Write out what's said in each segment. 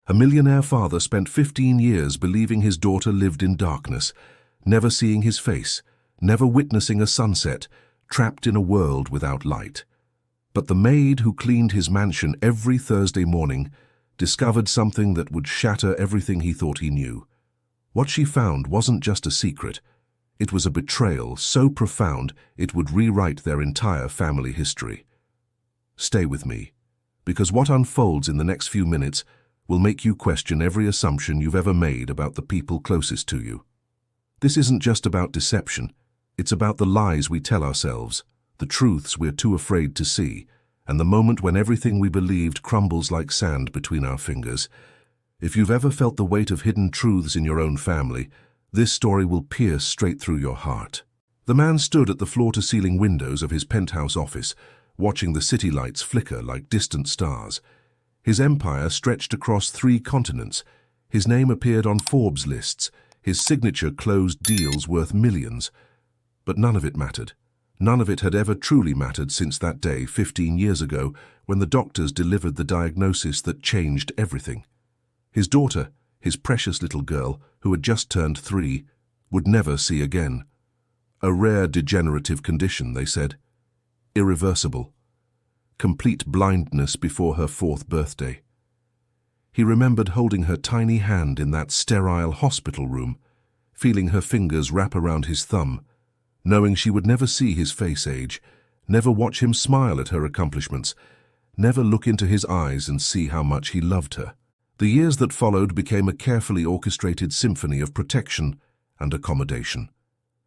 A millionaire father spent 15 years believing his daughter lived in darkness, never seeing his face, never witnessing a sunset, trapped in a world without light. But the maid who cleaned his mansion every Thursday morning discovered something that would shatter everything he thought he knew. What she found wasn't just a secret. It was a betrayal so profound it would rewrite their entire family history. Stay with me, because what unfolds in the next few minutes will make you question every assumption you've ever made about the people closest to you. This isn't just about deception. It's about the lies we tell ourselves, the truths we're too afraid to see, and the moment when everything we believed crumbles like sand between our fingers. If you've ever felt the weight of hidden truths in your own family, this story will pierce straight through your heart. The man stood at the floor-to-ceiling windows of his penthouse office, watching the city lights flicker like distant stars. His empire stretched across 3 continents. His name appeared on Forbes lists. His signature closed deals worth millions. But none of it mattered. None of it had ever truly mattered since that day 15 years ago when the doctors delivered the diagnosis that changed everything. His daughter, his precious little girl, who had just turned 3, would never see again. A rare degenerative condition, they said. Irreversible. Complete blindness before her 4th birthday. He remembered holding her tiny hand in that sterile hospital room, feeling her fingers wrap around his thumb, knowing she would never see his face age, never watch him smile at her accomplishments, never look into his eyes and see how much he loved her. The years that followed became a carefully orchestrated symphony of protection and accommodation.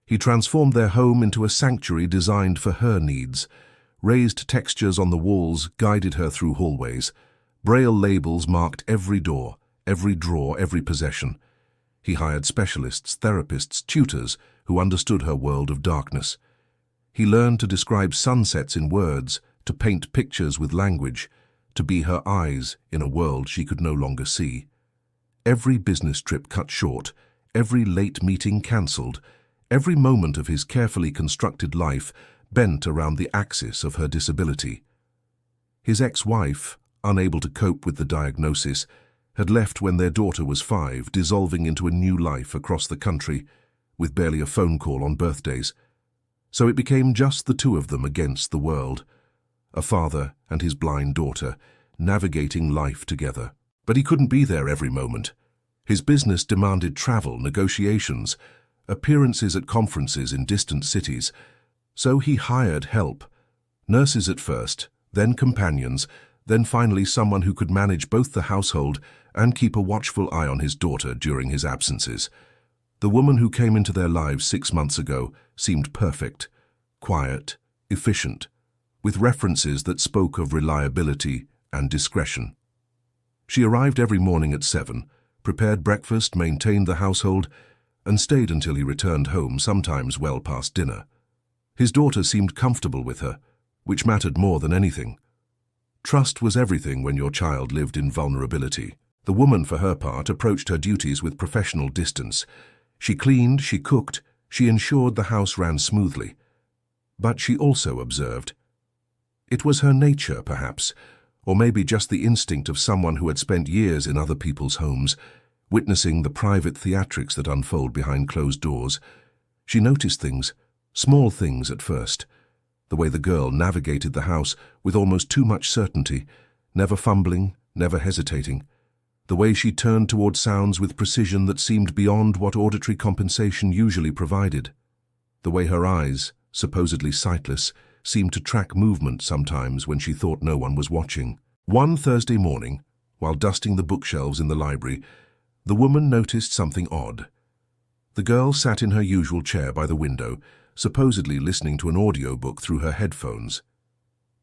He transformed their home into a sanctuary designed for her needs. Raised textures on the walls guided her through hallways. Braille labels marked every door, every drawer, every possession. He hired specialists, therapists, tutors who understood her world of darkness. He learned to describe sunsets in words, to paint pictures with language, to be her eyes in a world she could no longer see. Every business trip cut short, every late meeting cancelled, every moment of his carefully constructed life bent around the axis of her disability. His ex-wife, unable to cope with the diagnosis, had left when their daughter was 5, dissolving into a new life across the country, with barely a phone call on birthdays. So it became just the 2 of them against the world, a father and his blind daughter, navigating life together. But he couldn't be there every moment. His business demanded travel, negotiations, appearances at conferences in distant cities. So he hired help, nurses at first, then companions, then finally someone who could manage both the household and keep a watchful eye on his daughter during his absences. The woman who came into their lives 6 months ago seemed perfect, quiet, efficient, with references that spoke of reliability and discretion. She arrived every morning at 7, prepared breakfast, maintained the household, and stayed until he returned home, sometimes well past dinner. His daughter seemed comfortable with her, which mattered more than anything. Trust was everything when your child lived in vulnerability. The woman, for her part, approached her duties with professional distance. She cleaned, she cooked, she ensured the house ran smoothly. But she also observed. It was her nature, perhaps, or maybe just the instinct of someone who had spent years in other people's homes, witnessing the private theatrics that unfold behind closed doors. She noticed things, small things at first. The way the girl navigated the house with almost too much certainty, never fumbling, never hesitating. The way she turned toward sounds with precision that seemed beyond what auditory compensation usually provided. The way her eyes, supposedly sightless, seemed to track movement sometimes when she thought no one was watching. One Thursday morning, while dusting the bookshelves in the library, the woman noticed something odd. The girl sat in her usual chair by the window, supposedly listening to an audiobook through her headphones.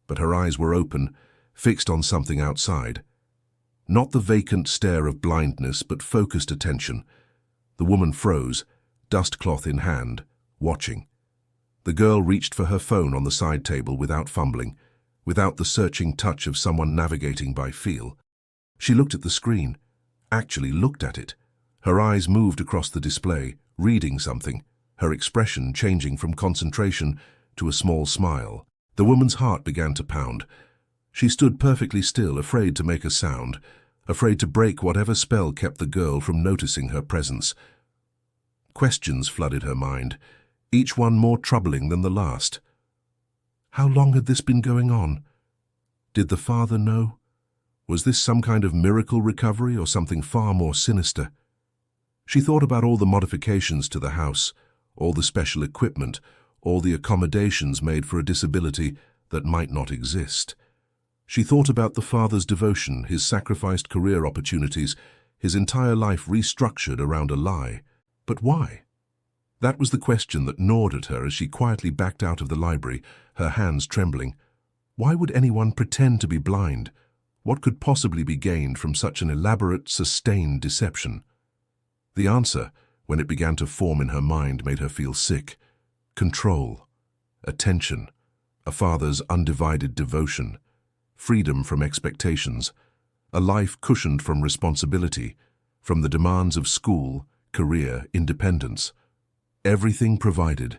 But her eyes were open, fixed on something outside. Not the vacant stare of blindness, but focused attention. The woman froze, dustcloth in hand, watching. The girl reached for her phone on the side table without fumbling, without the searching touch of someone navigating by feel. She looked at the screen, actually looked at it. Her eyes moved across the display, reading something, her expression changing from concentration to a small smile. The woman's heart began to pound. She stood perfectly still, afraid to make a sound, afraid to break whatever spell kept the girl from noticing her presence. Questions flooded her mind, each one more troubling than the last. How long had this been going on? Did the father know? Was this some kind of miracle recovery or something far more sinister? She thought about all the modifications to the house, all the special equipment, all the accommodations made for a disability that might not exist. She thought about the father's devotion, his sacrificed career opportunities, his entire life restructured around a lie. But why? That was the question that gnawed at her as she quietly backed out of the library, her hands trembling. Why would anyone pretend to be blind? What could possibly be gained from such an elaborate, sustained deception? The answer, when it began to form in her mind, made her feel sick. Control, attention, a father's undivided devotion, freedom from expectations, a life cushioned from responsibility, from the demands of school, career, independence. Everything provided,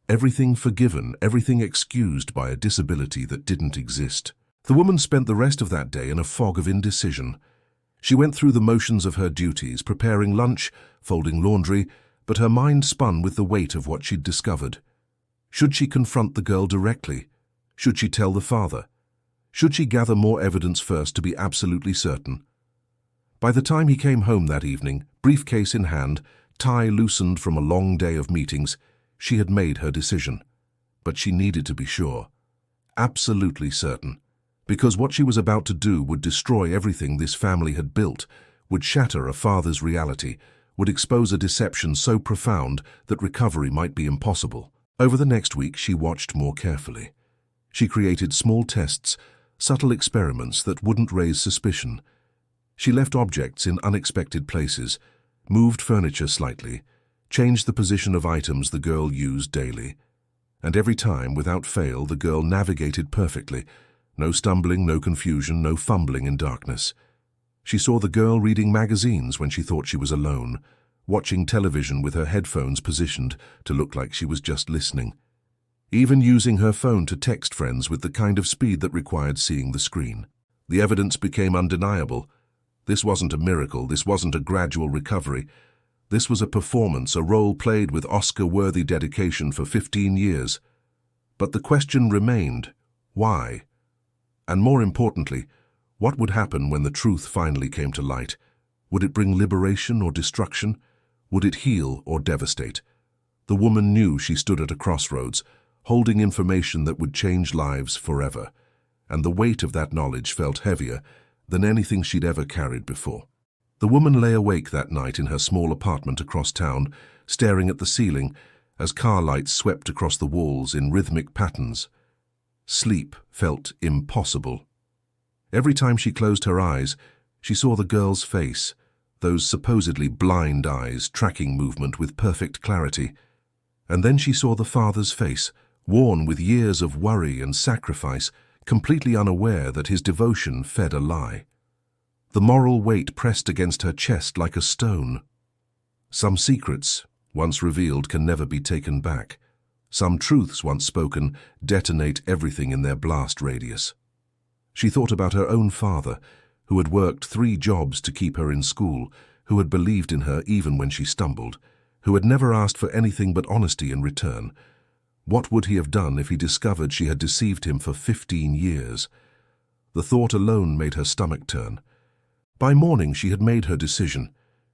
everything forgiven, everything excused by a disability that didn't exist. The woman spent the rest of that day in a fog of indecision. She went through the motions of her duties, preparing lunch, folding laundry, but her mind spun with the weight of what she'd discovered. Should she confront the girl directly? Should she tell the father? Should she gather more evidence first to be absolutely certain? By the time he came home that evening, briefcase in hand, tie loosened from a long day of meetings, she had made her decision. But she needed to be sure. Absolutely certain. Because what she was about to do would destroy everything this family had built, would shatter a father's reality, would expose a deception so profound that recovery might be impossible. Over the next week, she watched more carefully. She created small tests, subtle experiments that wouldn't raise suspicion. She left objects in unexpected places, moved furniture slightly, changed the position of items the girl used daily. And every time, without fail, the girl navigated perfectly. No stumbling, no confusion, no fumbling in darkness. She saw the girl reading magazines when she thought she was alone, watching television with her headphones positioned to look like she was just listening, even using her phone to text friends with the kind of speed that required seeing the screen. The evidence became undeniable. This wasn't a miracle, this wasn't a gradual recovery. This was a performance, a role played with Oscar-worthy dedication for 15 years. But the question remained, why? And more importantly, what would happen when the truth finally came to light? Would it bring liberation or destruction? Would it heal or devastate? The woman knew she stood at a crossroads, holding information that would change lives forever, and the weight of that knowledge felt heavier than anything she'd ever carried before. The woman lay awake that night in her small apartment across town, staring at the ceiling as car lights swept across the walls in rhythmic patterns. Sleep felt impossible. Every time she closed her eyes, she saw the girl's face, those supposedly blind eyes tracking movement with perfect clarity. And then she saw the father's face, worn with years of worry and sacrifice, completely unaware that his devotion fed a lie. The moral weight pressed against her chest like a stone. Some secrets, once revealed, can never be taken back. Some truths, once spoken, detonate everything in their blast radius. She thought about her own father, who had worked 3 jobs to keep her in school, who had believed in her even when she stumbled, who had never asked for anything but honesty in return. What would he have done if he discovered she had deceived him for 15 years? The thought alone made her stomach turn. By morning she had made her decision.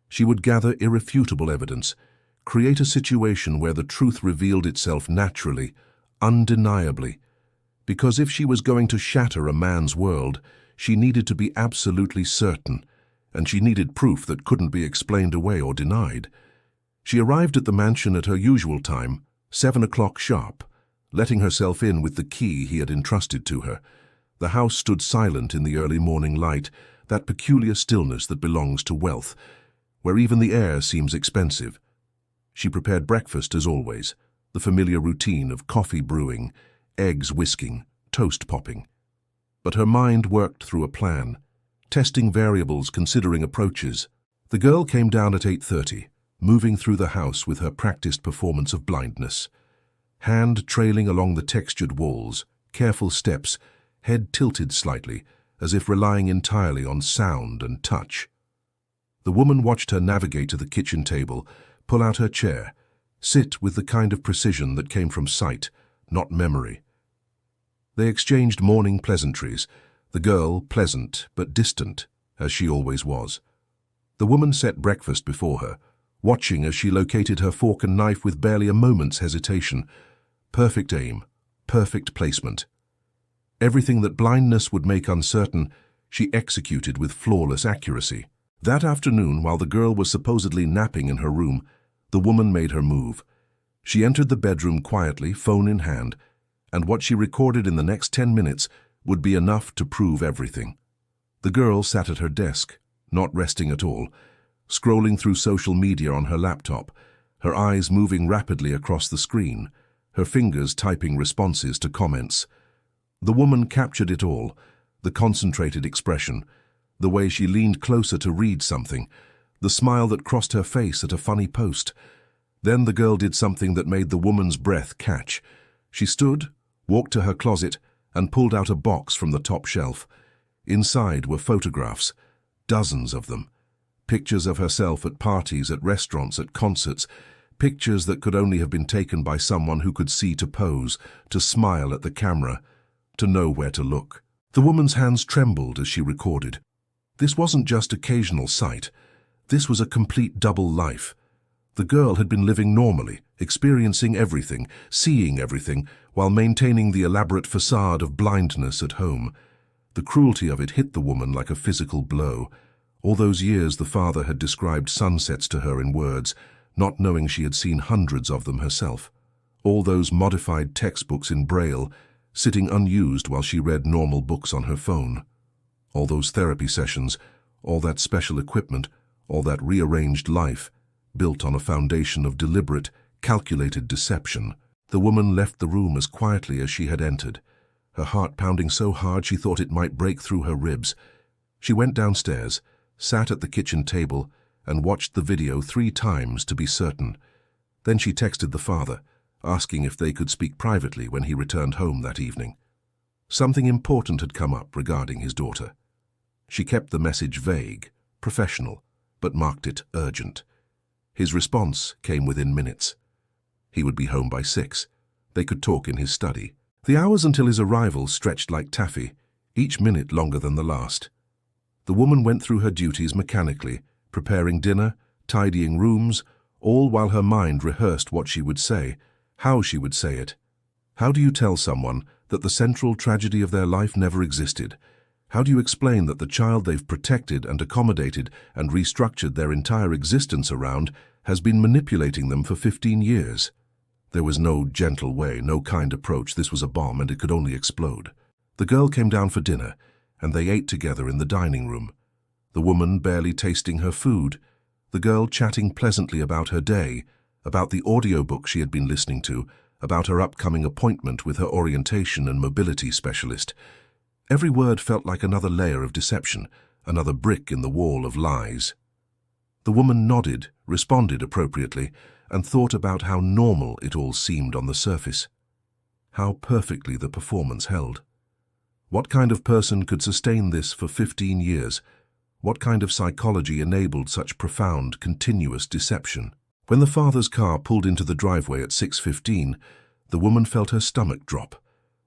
She would gather irrefutable evidence, create a situation where the truth revealed itself naturally, undeniably. Because if she was going to shatter a man's world, she needed to be absolutely certain, and she needed proof that couldn't be explained away or denied. She arrived at the mansion at her usual time, 7 o'clock sharp, letting herself in with the key he had entrusted to her. The house stood silent in the early morning light, that peculiar stillness that belongs to wealth, where even the air seems expensive. She prepared breakfast as always, the familiar routine of coffee brewing, eggs whisking, toast popping. But her mind worked through a plan, testing variables, considering approaches. The girl came down at 8:30, moving through the house with her practiced performance of blindness. Hand trailing along the textured walls, careful steps, head tilted slightly, as if relying entirely on sound and touch. The woman watched her navigate to the kitchen table, pull out her chair, sit with the kind of precision that came from sight, not memory. They exchanged morning pleasantries, the girl pleasant but distant, as she always was. The woman set breakfast before her, watching as she located her fork and knife with barely a moment's hesitation. Perfect aim, perfect placement. Everything that blindness would make uncertain, she executed with flawless accuracy. That afternoon, while the girl was supposedly napping in her room, the woman made her move. She entered the bedroom quietly, phone in hand, and what she recorded in the next 10 minutes would be enough to prove everything. The girl sat at her desk, not resting at all, scrolling through social media on her laptop, her eyes moving rapidly across the screen, her fingers typing responses to comments. The woman captured it all, the concentrated expression, the way she leaned closer to read something, the smile that crossed her face at a funny post. Then the girl did something that made the woman's breath catch. She stood, walked to her closet, and pulled out a box from the top shelf. Inside were photographs, dozens of them. Pictures of herself at parties, at restaurants, at concerts, pictures that could only have been taken by someone who could see to pose, to smile at the camera, to know where to look. The woman's hands trembled as she recorded. This wasn't just occasional sight. This was a complete double life. The girl had been living normally, experiencing everything, seeing everything, while maintaining the elaborate facade of blindness at home. The cruelty of it hit the woman like a physical blow. All those years the father had described sunsets to her in words, not knowing she had seen hundreds of them herself. All those modified textbooks in Braille, sitting unused while she read normal books on her phone. All those therapy sessions, all that special equipment, all that rearranged life, built on a foundation of deliberate, calculated deception. The woman left the room as quietly as she had entered, her heart pounding so hard she thought it might break through her ribs. She went downstairs, sat at the kitchen table, and watched the video 3 times to be certain. Then she texted the father, asking if they could speak privately when he returned home that evening. Something important had come up regarding his daughter. She kept the message vague, professional, but marked it urgent. His response came within minutes. He would be home by 6. They could talk in his study. The hours until his arrival stretched like taffy, each minute longer than the last. The woman went through her duties mechanically, preparing dinner, tidying rooms, all while her mind rehearsed what she would say, how she would say it. How do you tell someone that the central tragedy of their life never existed? How do you explain that the child they've protected and accommodated and restructured their entire existence around has been manipulating them for 15 years? There was no gentle way, no kind approach. This was a bomb, and it could only explode. The girl came down for dinner, and they ate together in the dining room. The woman barely tasting her food, the girl chatting pleasantly about her day, about the audiobook she had been listening to, about her upcoming appointment with her orientation and mobility specialist. Every word felt like another layer of deception, another brick in the wall of lies. The woman nodded, responded appropriately, and thought about how normal it all seemed on the surface. How perfectly the performance held. What kind of person could sustain this for 15 years? What kind of psychology enabled such profound, continuous deception? When the father's car pulled into the driveway at 6:15, the woman felt her stomach drop.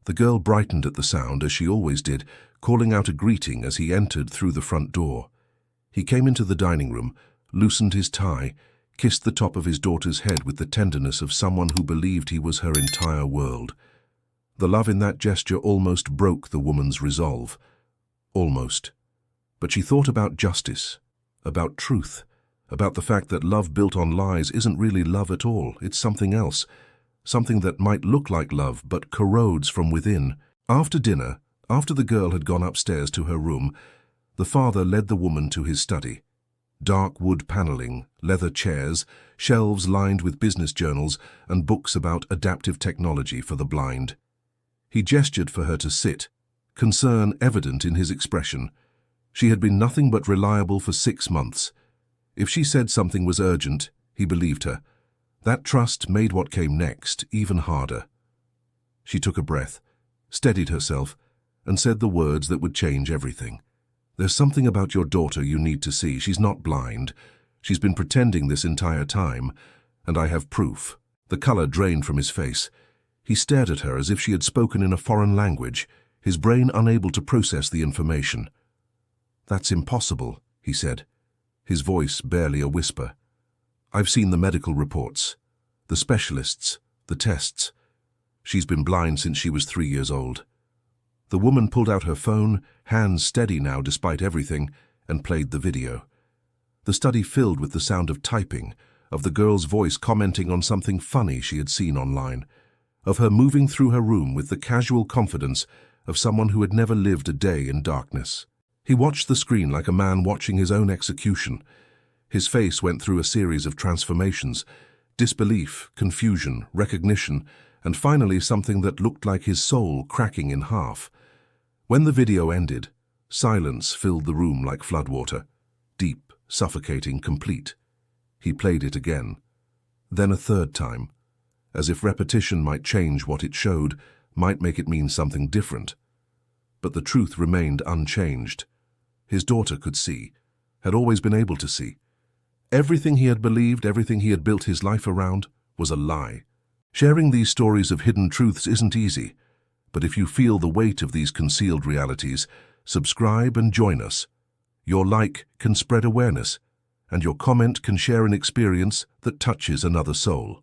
The girl brightened at the sound, as she always did, calling out a greeting as he entered through the front door. He came into the dining room, loosened his tie, kissed the top of his daughter's head with the tenderness of someone who believed he was her entire world. The love in that gesture almost broke the woman's resolve. Almost. But she thought about justice, about truth, about the fact that love built on lies isn't really love at all. It's something else. Something that might look like love but corrodes from within. After dinner, after the girl had gone upstairs to her room, the father led the woman to his study. Dark wood paneling, leather chairs, shelves lined with business journals, and books about adaptive technology for the blind. He gestured for her to sit, concern evident in his expression. She had been nothing but reliable for 6 months. If she said something was urgent, he believed her. That trust made what came next even harder. She took a breath, steadied herself, and said the words that would change everything. "There's something about your daughter you need to see. She's not blind. She's been pretending this entire time, and I have proof." The color drained from his face. He stared at her as if she had spoken in a foreign language, his brain unable to process the information. "That's impossible," he said, his voice barely a whisper. "I've seen the medical reports, the specialists, the tests. She's been blind since she was 3 years old." The woman pulled out her phone, hands steady now despite everything, and played the video. The study filled with the sound of typing, of the girl's voice commenting on something funny she had seen online, of her moving through her room with the casual confidence of someone who had never lived a day in darkness. He watched the screen like a man watching his own execution. His face went through a series of transformations: disbelief, confusion, recognition, and finally something that looked like his soul cracking in half. When the video ended, silence filled the room like floodwater, deep, suffocating, complete. He played it again, then a third time, as if repetition might change what it showed, might make it mean something different. But the truth remained unchanged. His daughter could see, had always been able to see. Everything he had believed, everything he had built his life around, was a lie. Sharing these stories of hidden truths isn't easy, but if you feel the weight of these concealed realities, subscribe and join us. Your like can spread awareness, and your comment can share an experience that touches another soul.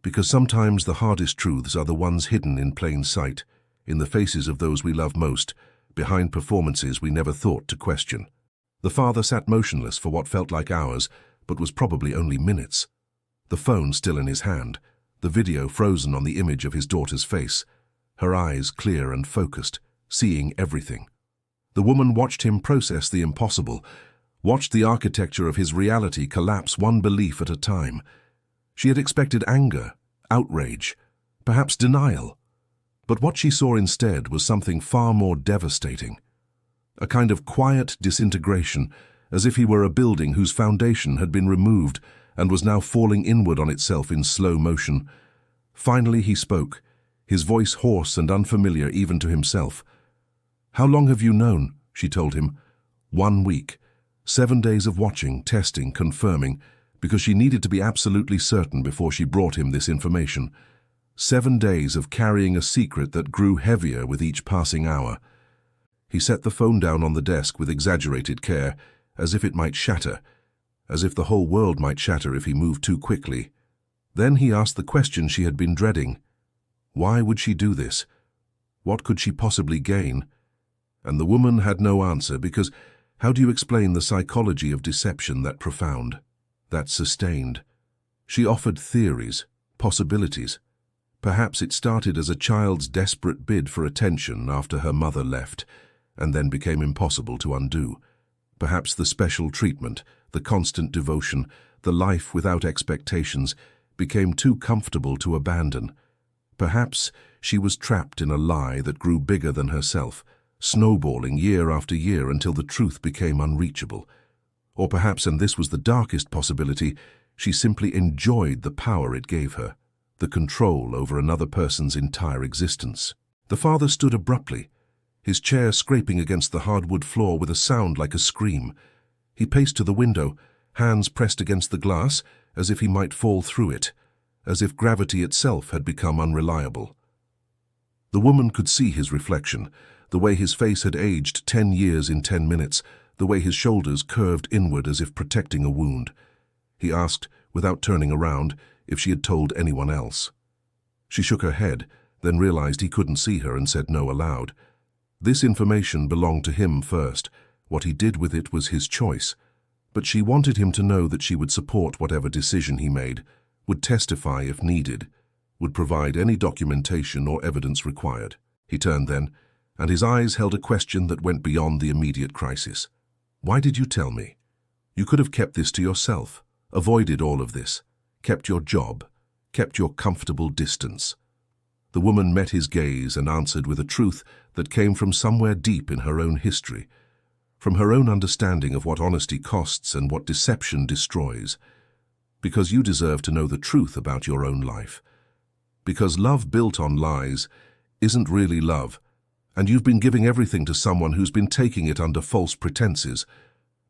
Because sometimes the hardest truths are the ones hidden in plain sight, in the faces of those we love most, behind performances we never thought to question. The father sat motionless for what felt like hours, but was probably only minutes. The phone still in his hand, the video frozen on the image of his daughter's face, her eyes clear and focused, seeing everything. The woman watched him process the impossible, watched the architecture of his reality collapse one belief at a time. She had expected anger, outrage, perhaps denial. But what she saw instead was something far more devastating. A kind of quiet disintegration, as if he were a building whose foundation had been removed and was now falling inward on itself in slow motion. Finally he spoke, his voice hoarse and unfamiliar even to himself. "How long have you known?" she told him. 1 week. 7 days of watching, testing, confirming, because she needed to be absolutely certain before she brought him this information. 7 days of carrying a secret that grew heavier with each passing hour. He set the phone down on the desk with exaggerated care, as if it might shatter, as if the whole world might shatter if he moved too quickly. Then he asked the question she had been dreading. Why would she do this? What could she possibly gain? And the woman had no answer, because how do you explain the psychology of deception that profound, that sustained? She offered theories, possibilities. Perhaps it started as a child's desperate bid for attention after her mother left, and then became impossible to undo. Perhaps the special treatment, the constant devotion, the life without expectations, became too comfortable to abandon. Perhaps she was trapped in a lie that grew bigger than herself, snowballing year after year until the truth became unreachable. Or perhaps, and this was the darkest possibility, she simply enjoyed the power it gave her, the control over another person's entire existence. The father stood abruptly, his chair scraping against the hardwood floor with a sound like a scream. He paced to the window, hands pressed against the glass, as if he might fall through it, as if gravity itself had become unreliable. The woman could see his reflection, the way his face had aged 10 years in 10 minutes, the way his shoulders curved inward as if protecting a wound. He asked, without turning around, if she had told anyone else. She shook her head, then realized he couldn't see her and said no aloud. This information belonged to him first. What he did with it was his choice. But she wanted him to know that she would support whatever decision he made, would testify if needed, would provide any documentation or evidence required. He turned then, and his eyes held a question that went beyond the immediate crisis. Why did you tell me? You could have kept this to yourself, avoided all of this, kept your job, kept your comfortable distance. The woman met his gaze and answered with a truth that came from somewhere deep in her own history, from her own understanding of what honesty costs and what deception destroys. Because you deserve to know the truth about your own life. Because love built on lies isn't really love, And you've been giving everything to someone who's been taking it under false pretenses.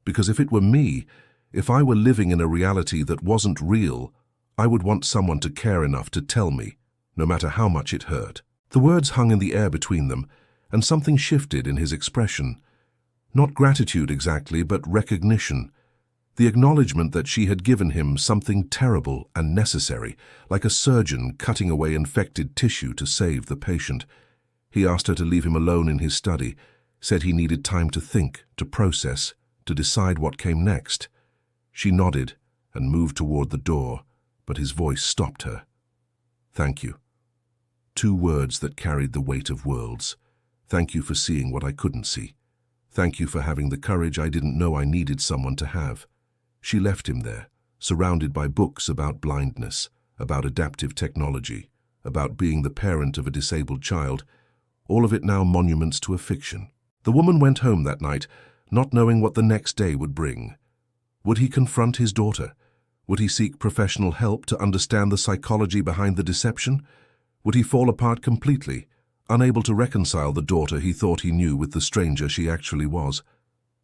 Because if it were me, if I were living in a reality that wasn't real, I would want someone to care enough to tell me, no matter how much it hurt." The words hung in the air between them, and something shifted in his expression. Not gratitude exactly, but recognition. The acknowledgement that she had given him something terrible and necessary, like a surgeon cutting away infected tissue to save the patient. He asked her to leave him alone in his study, said he needed time to think, to process, to decide what came next. She nodded and moved toward the door, but his voice stopped her. "Thank you." 2 words that carried the weight of worlds. Thank you for seeing what I couldn't see. Thank you for having the courage I didn't know I needed someone to have. She left him there, surrounded by books about blindness, about adaptive technology, about being the parent of a disabled child, all of it now monuments to a fiction. The woman went home that night, not knowing what the next day would bring. Would he confront his daughter? Would he seek professional help to understand the psychology behind the deception? Would he fall apart completely, unable to reconcile the daughter he thought he knew with the stranger she actually was?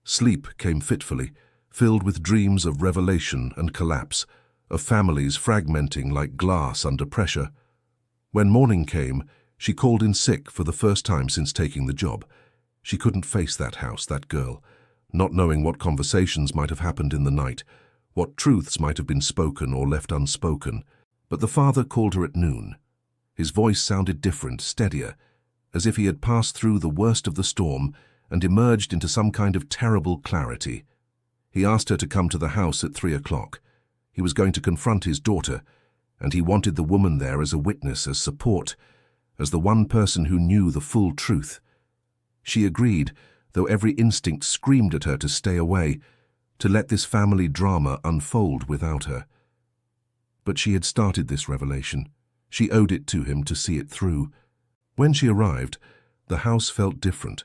Sleep came fitfully, filled with dreams of revelation and collapse, of families fragmenting like glass under pressure. When morning came, she called in sick for the first time since taking the job. She couldn't face that house, that girl, not knowing what conversations might have happened in the night, what truths might have been spoken or left unspoken. But the father called her at noon. His voice sounded different, steadier, as if he had passed through the worst of the storm and emerged into some kind of terrible clarity. He asked her to come to the house at 3 o'clock. He was going to confront his daughter, and he wanted the woman there as a witness, as support, as the one person who knew the full truth. She agreed, though every instinct screamed at her to stay away, to let this family drama unfold without her. But she had started this revelation. She owed it to him to see it through. When she arrived, the house felt different.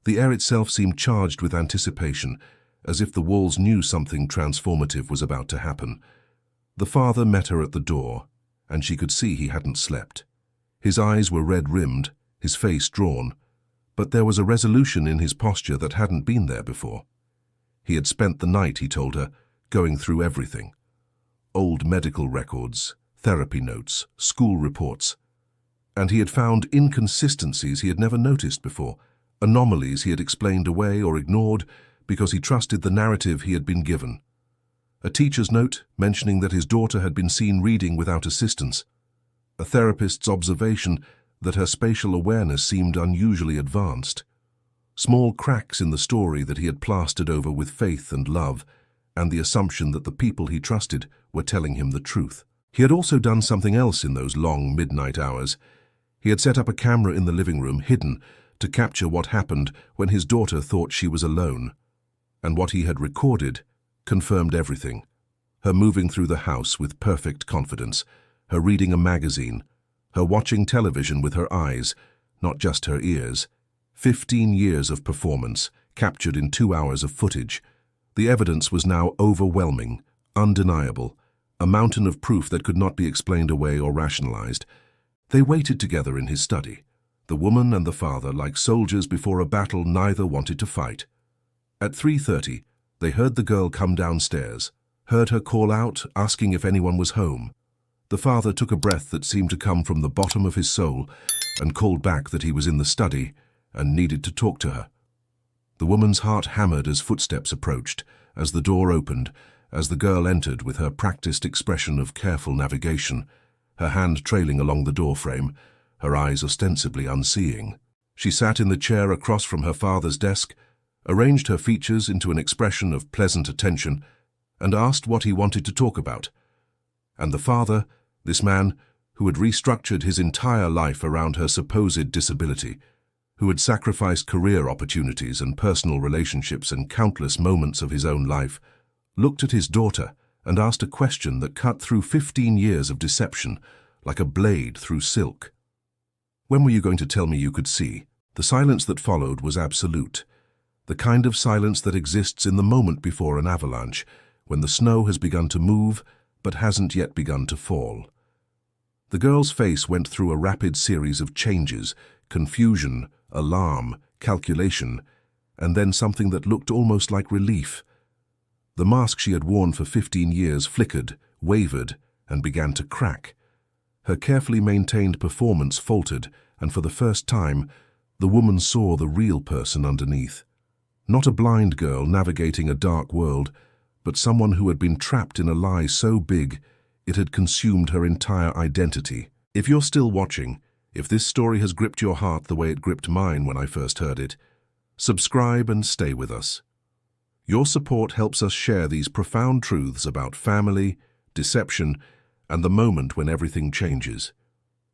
The air itself seemed charged with anticipation, as if the walls knew something transformative was about to happen. The father met her at the door, and she could see he hadn't slept. His eyes were red-rimmed, his face drawn, but there was a resolution in his posture that hadn't been there before. He had spent the night, he told her, going through everything. Old medical records, therapy notes, school reports. And he had found inconsistencies he had never noticed before, anomalies he had explained away or ignored because he trusted the narrative he had been given. A teacher's note mentioning that his daughter had been seen reading without assistance. A therapist's observation that her spatial awareness seemed unusually advanced. Small cracks in the story that he had plastered over with faith and love, and the assumption that the people he trusted were telling him the truth. He had also done something else in those long midnight hours. He had set up a camera in the living room, hidden, to capture what happened when his daughter thought she was alone. And what he had recorded confirmed everything. Her moving through the house with perfect confidence, her reading a magazine, her watching television with her eyes, not just her ears. 15 years of performance, captured in 2 hours of footage. The evidence was now overwhelming, undeniable, a mountain of proof that could not be explained away or rationalized. They waited together in his study, the woman and the father like soldiers before a battle neither wanted to fight. At 3:30, they heard the girl come downstairs, heard her call out, asking if anyone was home. The father took a breath that seemed to come from the bottom of his soul and called back that he was in the study and needed to talk to her. The woman's heart hammered as footsteps approached, as the door opened, as the girl entered with her practiced expression of careful navigation, her hand trailing along the doorframe, her eyes ostensibly unseeing. She sat in the chair across from her father's desk, arranged her features into an expression of pleasant attention, and asked what he wanted to talk about. And the father, this man, who had restructured his entire life around her supposed disability, who had sacrificed career opportunities and personal relationships and countless moments of his own life, looked at his daughter and asked a question that cut through 15 years of deception like a blade through silk. "When were you going to tell me you could see?" The silence that followed was absolute, the kind of silence that exists in the moment before an avalanche, when the snow has begun to move but hasn't yet begun to fall. The girl's face went through a rapid series of changes, confusion, alarm, calculation, and then something that looked almost like relief. The mask she had worn for 15 years flickered, wavered, and began to crack. Her carefully maintained performance faltered, and for the first time, the woman saw the real person underneath. Not a blind girl navigating a dark world, but someone who had been trapped in a lie so big it had consumed her entire identity. If you're still watching, if this story has gripped your heart the way it gripped mine when I first heard it, subscribe and stay with us. Your support helps us share these profound truths about family, deception, and the moment when everything changes.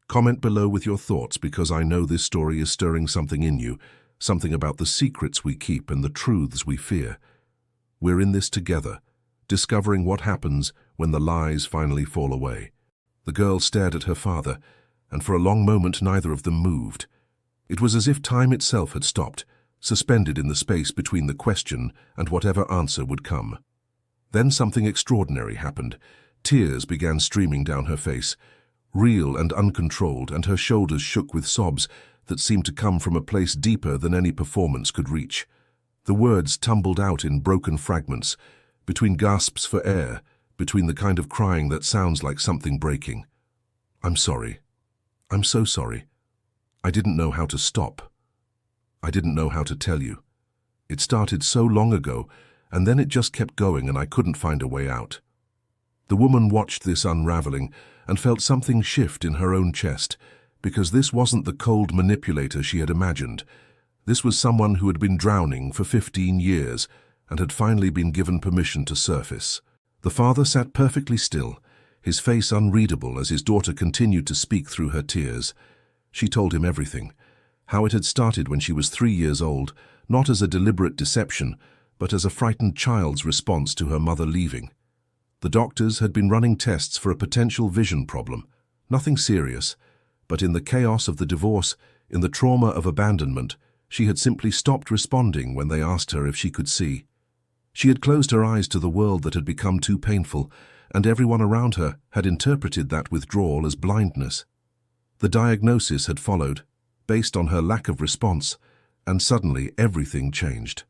Comment below with your thoughts, because I know this story is stirring something in you, something about the secrets we keep and the truths we fear. We're in this together, discovering what happens when the lies finally fall away. The girl stared at her father, and for a long moment neither of them moved. It was as if time itself had stopped, suspended in the space between the question and whatever answer would come. Then something extraordinary happened. Tears began streaming down her face, real and uncontrolled, and her shoulders shook with sobs that seemed to come from a place deeper than any performance could reach. The words tumbled out in broken fragments, between gasps for air, between the kind of crying that sounds like something breaking. "I'm sorry. I'm so sorry. I didn't know how to stop. I didn't know how to tell you. It started so long ago, and then it just kept going and I couldn't find a way out." The woman watched this unraveling and felt something shift in her own chest, because this wasn't the cold manipulator she had imagined. This was someone who had been drowning for 15 years and had finally been given permission to surface. The father sat perfectly still, his face unreadable as his daughter continued to speak through her tears. She told him everything, how it had started when she was 3 years old, not as a deliberate deception, but as a frightened child's response to her mother leaving. The doctors had been running tests for a potential vision problem, nothing serious, but in the chaos of the divorce, in the trauma of abandonment, she had simply stopped responding when they asked her if she could see. She had closed her eyes to the world that had become too painful, and everyone around her had interpreted that withdrawal as blindness. The diagnosis had followed, based on her lack of response, and suddenly everything changed.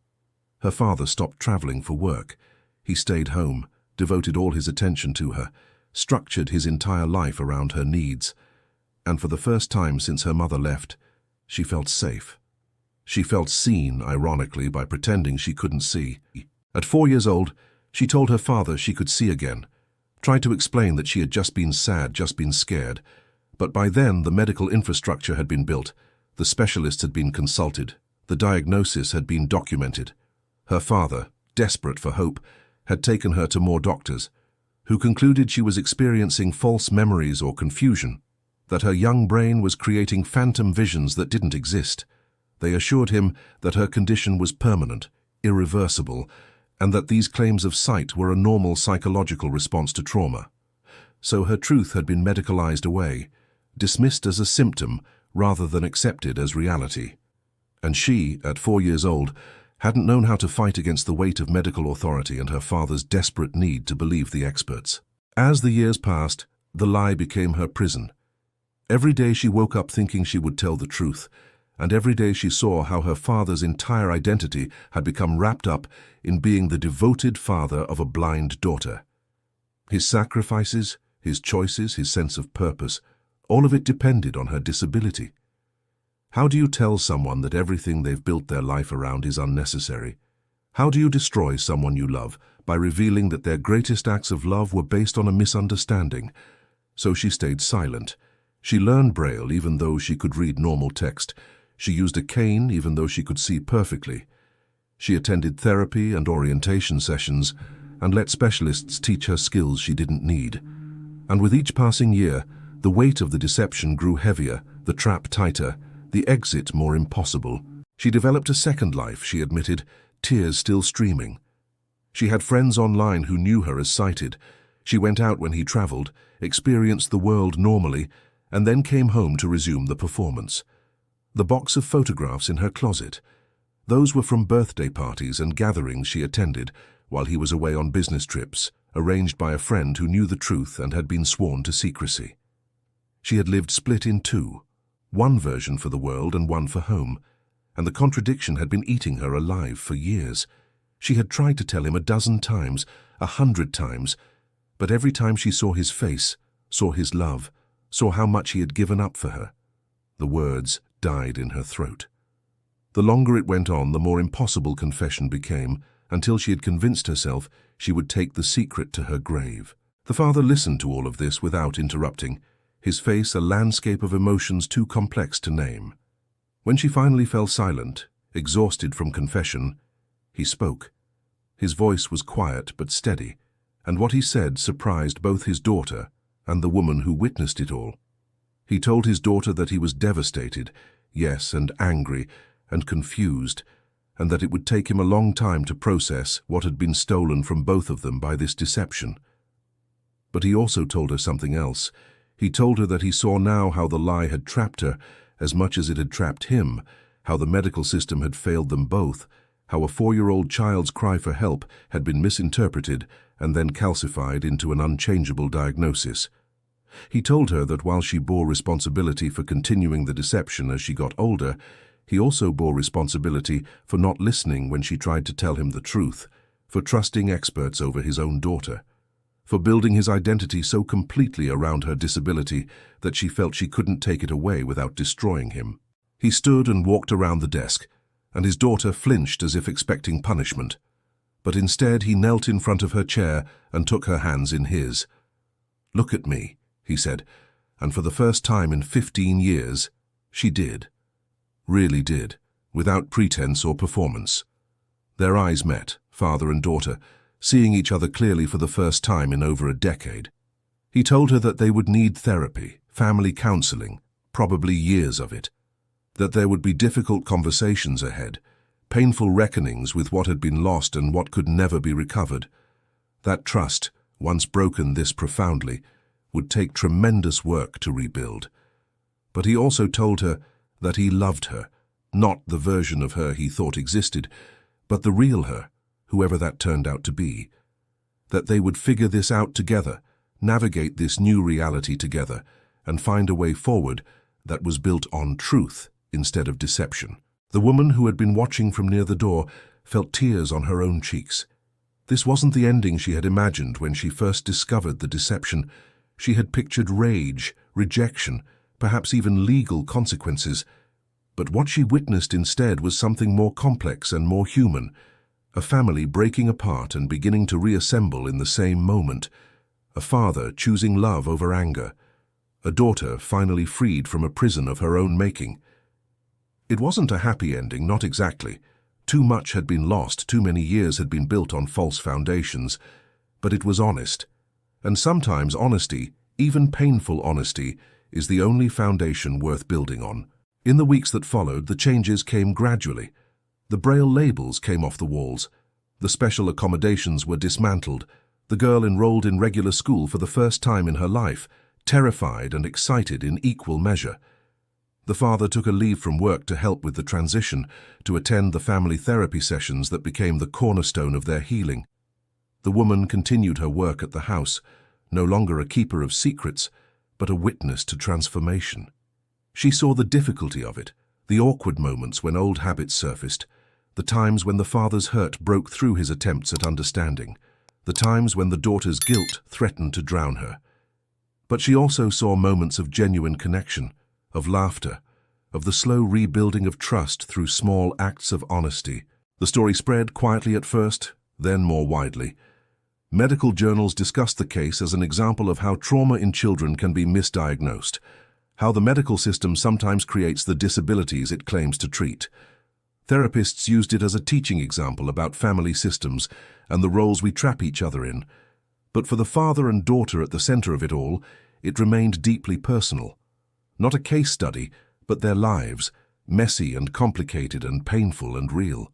Her father stopped traveling for work. He stayed home, devoted all his attention to her, structured his entire life around her needs. And for the first time since her mother left, she felt safe. She felt seen, ironically, by pretending she couldn't see. At 4 years old, she told her father she could see again, tried to explain that she had just been sad, just been scared. But by then, the medical infrastructure had been built, the specialists had been consulted, the diagnosis had been documented. Her father, desperate for hope, had taken her to more doctors, who concluded she was experiencing false memories or confusion, that her young brain was creating phantom visions that didn't exist. They assured him that her condition was permanent, irreversible, and that these claims of sight were a normal psychological response to trauma. So her truth had been medicalized away, dismissed as a symptom rather than accepted as reality. And she, at 4 years old, hadn't known how to fight against the weight of medical authority and her father's desperate need to believe the experts. As the years passed, the lie became her prison. Every day she woke up thinking she would tell the truth, and every day she saw how her father's entire identity had become wrapped up in being the devoted father of a blind daughter. His sacrifices, his choices, his sense of purpose, all of it depended on her disability. How do you tell someone that everything they've built their life around is unnecessary? How do you destroy someone you love by revealing that their greatest acts of love were based on a misunderstanding? So she stayed silent. She learned Braille even though she could read normal text. She used a cane even though she could see perfectly. She attended therapy and orientation sessions and let specialists teach her skills she didn't need. And with each passing year, the weight of the deception grew heavier, the trap tighter, the exit more impossible. She developed a second life, she admitted, tears still streaming. She had friends online who knew her as sighted. She went out when he traveled, experienced the world normally, and then came home to resume the performance. The box of photographs in her closet. Those were from birthday parties and gatherings she attended while he was away on business trips, arranged by a friend who knew the truth and had been sworn to secrecy. She had lived split in two, one version for the world and one for home, and the contradiction had been eating her alive for years. She had tried to tell him 12 times, 100 times, but every time she saw his face, saw his love, saw how much he had given up for her, the words died in her throat. The longer it went on, the more impossible confession became, until she had convinced herself she would take the secret to her grave. The father listened to all of this without interrupting, his face a landscape of emotions too complex to name. When she finally fell silent, exhausted from confession, he spoke. His voice was quiet but steady, and what he said surprised both his daughter and the woman who witnessed it all. He told his daughter that he was devastated, yes, and angry, and confused, and that it would take him a long time to process what had been stolen from both of them by this deception. But he also told her something else. He told her that he saw now how the lie had trapped her as much as it had trapped him, how the medical system had failed them both, how a 4-year-old child's cry for help had been misinterpreted and then calcified into an unchangeable diagnosis. He told her that while she bore responsibility for continuing the deception as she got older, he also bore responsibility for not listening when she tried to tell him the truth, for trusting experts over his own daughter, for building his identity so completely around her disability that she felt she couldn't take it away without destroying him. He stood and walked around the desk, and his daughter flinched as if expecting punishment. But instead he knelt in front of her chair and took her hands in his. "Look at me," he said, and for the first time in 15 years, she did. Really did, without pretense or performance. Their eyes met, father and daughter, seeing each other clearly for the first time in over a decade. He told her that they would need therapy, family counseling, probably years of it. That there would be difficult conversations ahead, painful reckonings with what had been lost and what could never be recovered. That trust, once broken this profoundly, would take tremendous work to rebuild. But he also told her that he loved her, not the version of her he thought existed, but the real her, whoever that turned out to be. That they would figure this out together, navigate this new reality together, and find a way forward that was built on truth instead of deception. The woman who had been watching from near the door felt tears on her own cheeks. This wasn't the ending she had imagined when she first discovered the deception. She had pictured rage, rejection, perhaps even legal consequences. But what she witnessed instead was something more complex and more human. A family breaking apart and beginning to reassemble in the same moment. A father choosing love over anger. A daughter finally freed from a prison of her own making. It wasn't a happy ending, not exactly. Too much had been lost, too many years had been built on false foundations. But it was honest. And sometimes honesty, even painful honesty, is the only foundation worth building on. In the weeks that followed, the changes came gradually. The Braille labels came off the walls. The special accommodations were dismantled. The girl enrolled in regular school for the first time in her life, terrified and excited in equal measure. The father took a leave from work to help with the transition, to attend the family therapy sessions that became the cornerstone of their healing. The woman continued her work at the house, no longer a keeper of secrets, but a witness to transformation. She saw the difficulty of it, the awkward moments when old habits surfaced, the times when the father's hurt broke through his attempts at understanding, the times when the daughter's guilt threatened to drown her. But she also saw moments of genuine connection, of laughter, of the slow rebuilding of trust through small acts of honesty. The story spread quietly at first, then more widely. Medical journals discussed the case as an example of how trauma in children can be misdiagnosed, how the medical system sometimes creates the disabilities it claims to treat. Therapists used it as a teaching example about family systems and the roles we trap each other in. But for the father and daughter at the center of it all, it remained deeply personal. Not a case study, but their lives, messy and complicated and painful and real.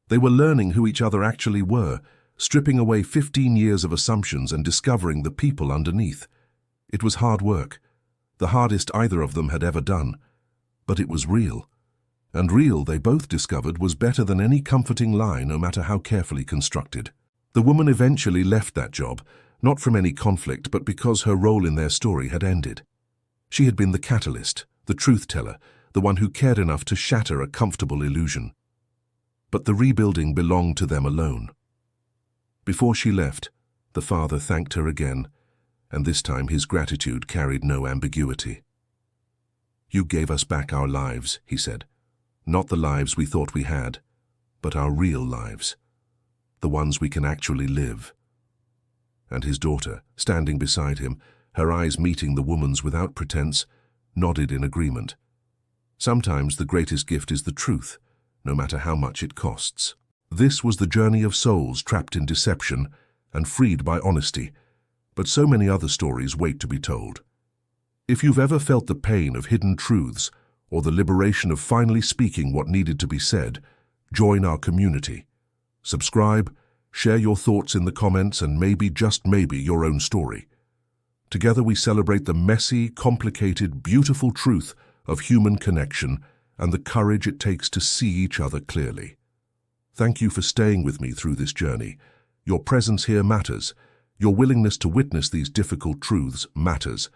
They were learning who each other actually were, stripping away 15 years of assumptions and discovering the people underneath. It was hard work, the hardest either of them had ever done. But it was real. And real, they both discovered, was better than any comforting lie, no matter how carefully constructed. The woman eventually left that job, not from any conflict, but because her role in their story had ended. She had been the catalyst, the truth-teller, the one who cared enough to shatter a comfortable illusion. But the rebuilding belonged to them alone. Before she left, the father thanked her again, and this time his gratitude carried no ambiguity. "You gave us back our lives," he said. "Not the lives we thought we had, but our real lives, the ones we can actually live." And his daughter, standing beside him, her eyes meeting the woman's without pretense, nodded in agreement. Sometimes the greatest gift is the truth, no matter how much it costs. This was the journey of souls trapped in deception and freed by honesty, but so many other stories wait to be told. If you've ever felt the pain of hidden truths or the liberation of finally speaking what needed to be said, join our community. Subscribe, share your thoughts in the comments, and maybe, just maybe, your own story. Together we celebrate the messy, complicated, beautiful truth of human connection and the courage it takes to see each other clearly. Thank you for staying with me through this journey. Your presence here matters. Your willingness to witness these difficult truths matters.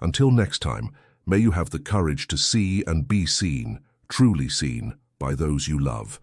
Until next time, may you have the courage to see and be seen, truly seen, by those you love.